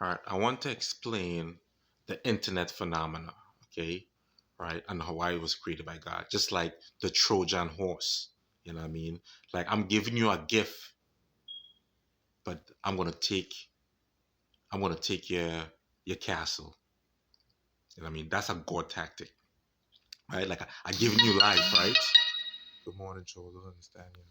All right, I want to explain the internet phenomena, okay? Right, and why it was created by God. Just like the Trojan horse, you know what I mean? Like I'm giving you a gift, but I'm gonna take your castle. You know what I mean? That's a God tactic, right? Like I giving you life, right? Good morning, Joel. Don't understand you.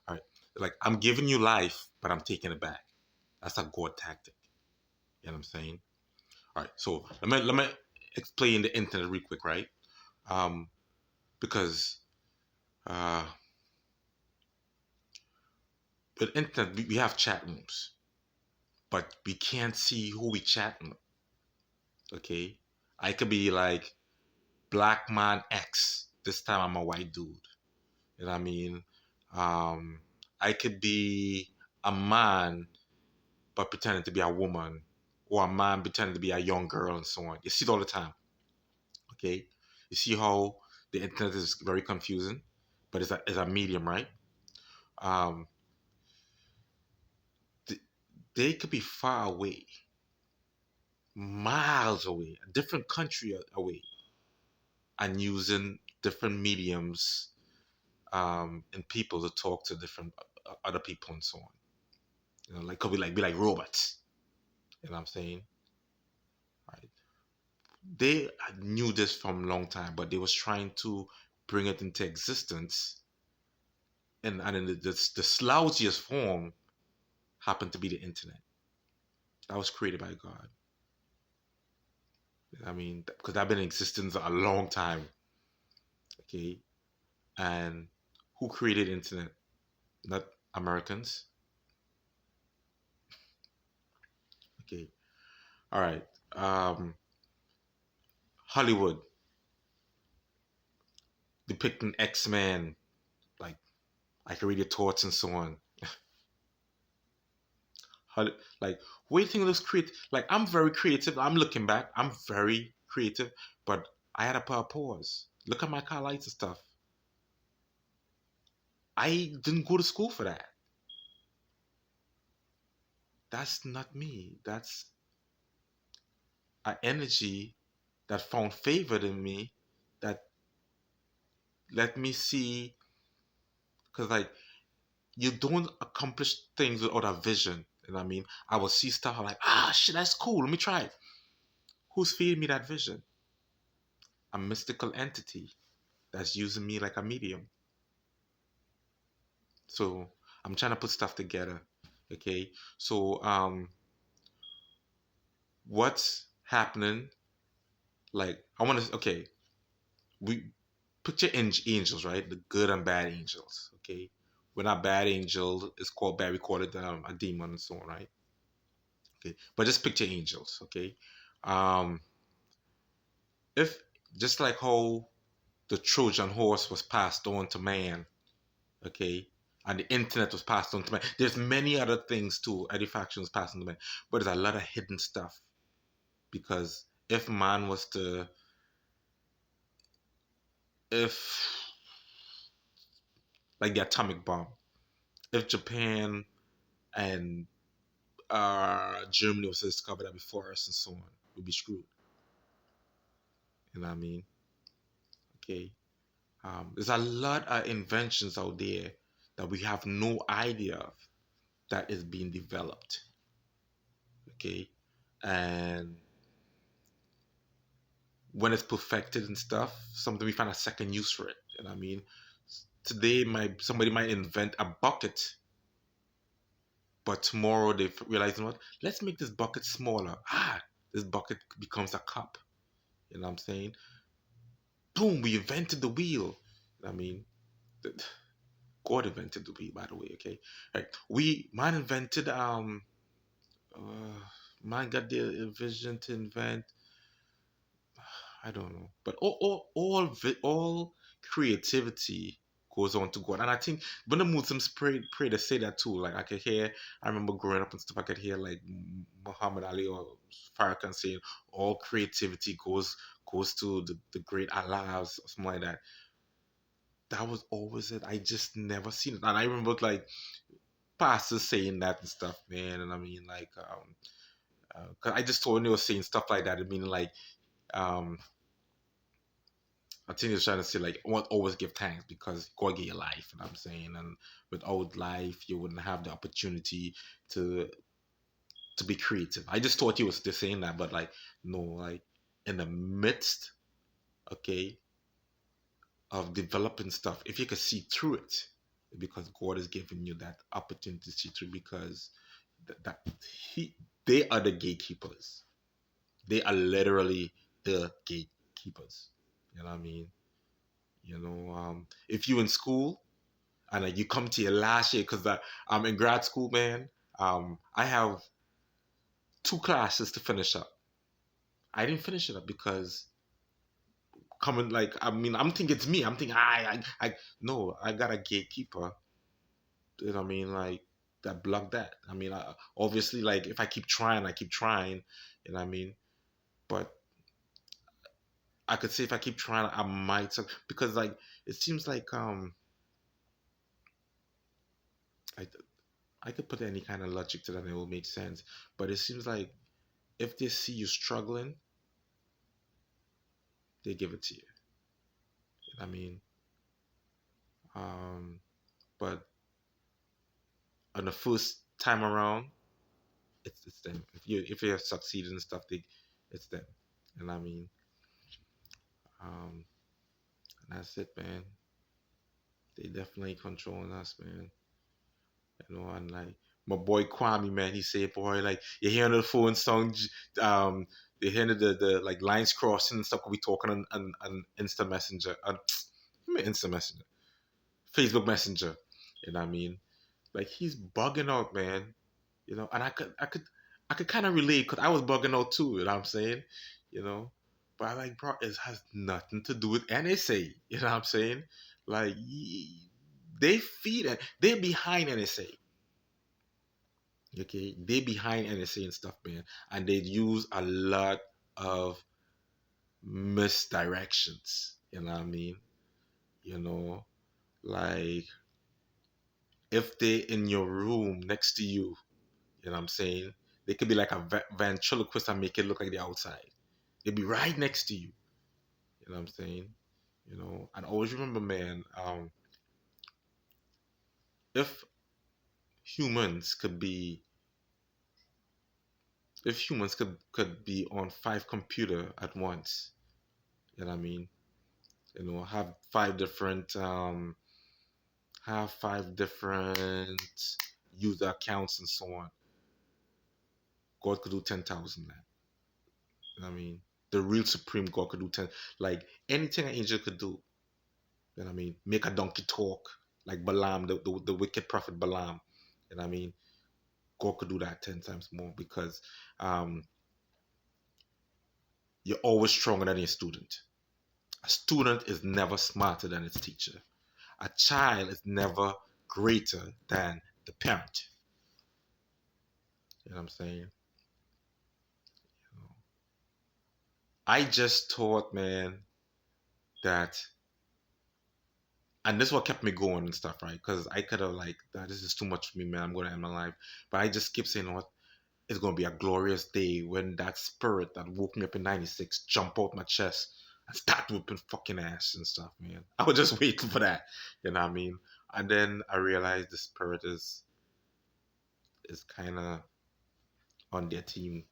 All right, like I'm giving you life, but I'm taking it back. That's a God tactic. You know what I'm saying? All right, so let me explain the internet real quick, right? Um, because uh, with internet we have chat rooms, but we can't see who we chatting with. Okay, I could be like black man X. This time I'm a white dude. You know what I mean? Um, I could be a man but pretending to be a woman, or a man pretending to be a young girl, and so on. You see it all the time. Okay, you see how the internet is very confusing, but it's a medium, right? Um, th- they could be far away, miles away, a different country away, and using different mediums and people to talk to different other people and so on. You know, like could be like robots. You know what I'm saying? Right? They knew this from a long time, but they was trying to bring it into existence, and in the slouchiest form happened to be the internet. That was created by God. I mean, because I've been in existence a long time. Okay, and who created internet? Not Americans. Okay, all right. Um, Hollywood depicting X-Men, like I can read your thoughts and so on. Like, what do you think of this creative? Like, I'm very creative. I'm looking back. I'm very creative, but I had to put a pause. Look at my highlights and stuff. I didn't go to school for that. That's not me. That's an energy that found favor in me that let me see. Because, like, you don't accomplish things without a vision. You know what I mean? I will see stuff. I'm like, shit, that's cool. Let me try it. Who's feeding me that vision? A mystical entity that's using me like a medium. So I'm trying to put stuff together. Okay. So what's happening? Like I want to. Okay. We picture angels, right? The good and bad angels. Okay. We're not bad angel. It's called bad. We call it a demon and so on, right? Okay. But just picture angels. Okay. Um, if just like how the Trojan horse was passed on to man, okay, and the internet was passed on to man. There's many other things too. Edifactions passed on to man, but there's a lot of hidden stuff because if man was to, if like the atomic bomb, if Japan and Germany was to discover that before us and so on, we'd be screwed. You know what I mean? Okay. There's a lot of inventions out there that we have no idea of that is being developed. Okay. And when it's perfected and stuff, something we find a second use for it. You know what I mean? Today, somebody might invent a bucket, but tomorrow they realize, you know what? Let's make this bucket smaller. This bucket becomes a cup. You know what I'm saying? Boom, we invented the wheel. You know what I mean? God invented the wheel, by the way. Okay, right? Man invented uh, man got the vision to invent. I don't know, but all creativity goes on to God, and I think when the Muslims pray, they say that too. Like I could hear, I remember growing up and stuff. I could hear like Muhammad Ali or Farrakhan saying, "All creativity goes to the great Allah," or something like that. That was always it. I just never seen it, and I remember like pastors saying that and stuff, man. And I mean, like 'cause I just told when they were saying stuff like that, it meaning like um I think they're trying to say like want always give thanks because God gave you life, you know what I'm saying? And without life you wouldn't have the opportunity to to be creative. I just thought he was just saying that, but like no, like in the midst, okay, of developing stuff, if you could see through it, because God is giving you that opportunity to see through, because that he they are the gatekeepers. They are literally the gatekeepers. You know what I mean? If you in school and you come to your last year, because I'm in grad school, man. I have 2 classes to finish up. I didn't finish it up because coming like I mean I'm thinking it's me. I'm thinking I no, I got a gatekeeper. You know what I mean? Like that block that. I mean, obviously, like if I keep trying, I keep trying. You know what I mean? But I could say if I keep trying, I might because like it seems like I I could put any kind of logic to that and it will make sense. But it seems like if they see you struggling, they give it to you. You know what I mean? Um, but on the first time around, it's them. If you have succeeded and stuff, it's them. You know what I mean? Um, and that's it, man. They definitely controlling us, man. And like my boy Kwame, man, he said, boy, like you're hearing the phone song, um, you're hearing the like lines crossing and stuff. We talking on Insta Messenger, I mean Insta Messenger, Facebook Messenger. You know what I mean? Like he's bugging out, man. And I could kind of relate because I was bugging out too. You know what I'm saying? You know, but I like, bro, it has nothing to do with NSA. You know what I'm saying? Like they feed it. They're behind NSA. Okay, they behind NSA and stuff, man, and they use a lot of misdirections. You know what I mean? You know, like if they in your room next to you, you know what I'm saying? They could be like a ventriloquist and make it look like they're outside. They'd be right next to you. You know what I'm saying? And always remember, man, if humans could be, if humans could be on 5 computer at once, you know what I mean? Have five different user accounts and so on. God could do 10,000, man. You know what I mean? The real supreme God could do 10, like anything an angel could do. You know what I mean? Make a donkey talk like Balaam, the wicked prophet Balaam. You know what I mean? God could do that 10 times more because um, you're always stronger than your student. A student is never smarter than its teacher. A child is never greater than the parent. You know what I'm saying? You know, I just thought, man, that, and this is what kept me going and stuff, right? Because I could have like, "Nah, this is too much for me, man. I'm going to end my life." But I just keep saying, what? It's gonna be a glorious day when that spirit that woke me up in '96 jump out my chest and start whooping fucking ass and stuff, man. I was just waiting for that, you know what I mean? And then I realized the spirit is kind of on their team,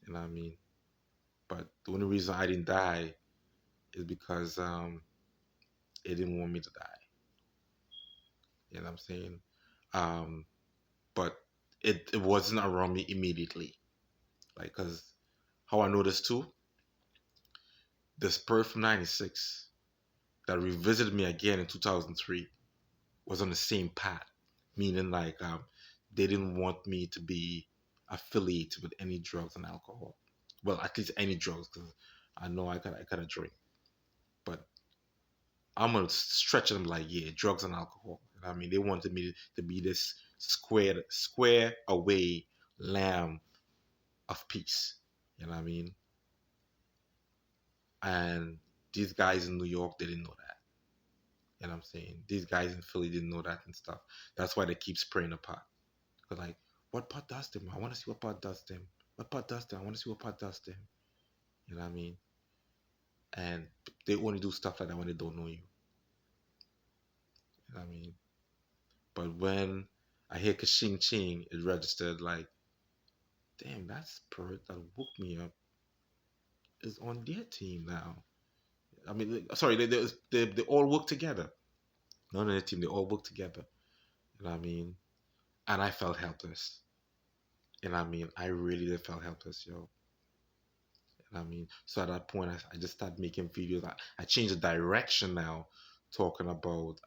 you know what I mean? But the only reason I didn't die is because they didn't want me to die. You know what I'm saying? Um, but it wasn't around me immediately, like, cause how I noticed too, the spirit from '96 that revisited me again in 2003 was on the same path, meaning like they didn't want me to be affiliated with any drugs and alcohol. Well, at least any drugs, because I know I gotta drink, but I'm gonna stretch them like, yeah, drugs and alcohol. You know what I mean, they wanted me to be this square away lamb of peace. You know what I mean? And these guys in New York, they didn't know that. You know what I'm saying? These guys in Philly didn't know that and stuff. That's why they keep spraying the pot. Cause like, what pot does them? I want to see what pot does them. what Pat does to him? I want to see what Pat does to him. You know what I mean? And they only do stuff like that when they don't know you. You know what I mean? But when I hear Kashing Ching, it registered like, damn, that spirit that woke me up is on their team now. I mean, sorry, they all work together. Not on their team, they all work together. You know what I mean? And I felt helpless. You know what I mean? I really did felt helpless, yo. You know what I mean? So at that point, I just started making videos. I changed the direction now, talking about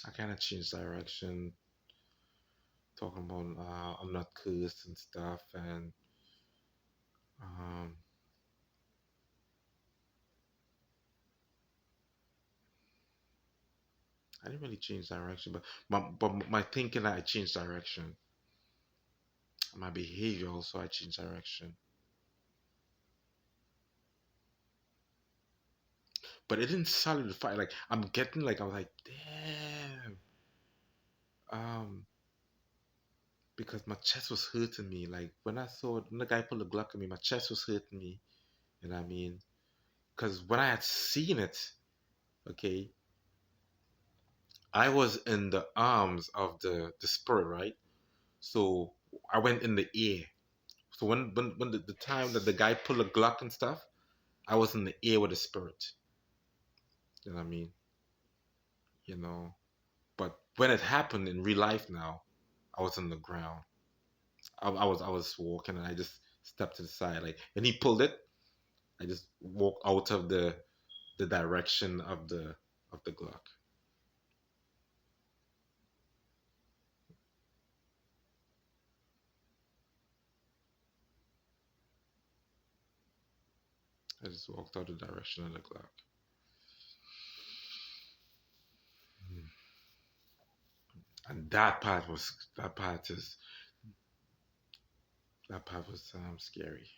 I kind of changed direction, talking about I'm not cursed and stuff, and um, I didn't really change direction, but my thinking I changed direction. My behavior also I changed direction, but it didn't solidify. Like I'm getting like I was like, damn, um, because my chest was hurting me. Like when the guy pulled a Glock at me, my chest was hurting me. You know what I mean? Because when I had seen it, okay, I was in the arms of the spirit, right? So I went in the air. So when the time that the guy pulled a Glock and stuff, I was in the air with the spirit. You know what I mean? You know. But when it happened in real life now, I was on the ground. I was walking and I just stepped to the side. Like when he pulled it, I just walked out of the direction of the Glock. I just walked out the direction of the Glock. And that part was scary.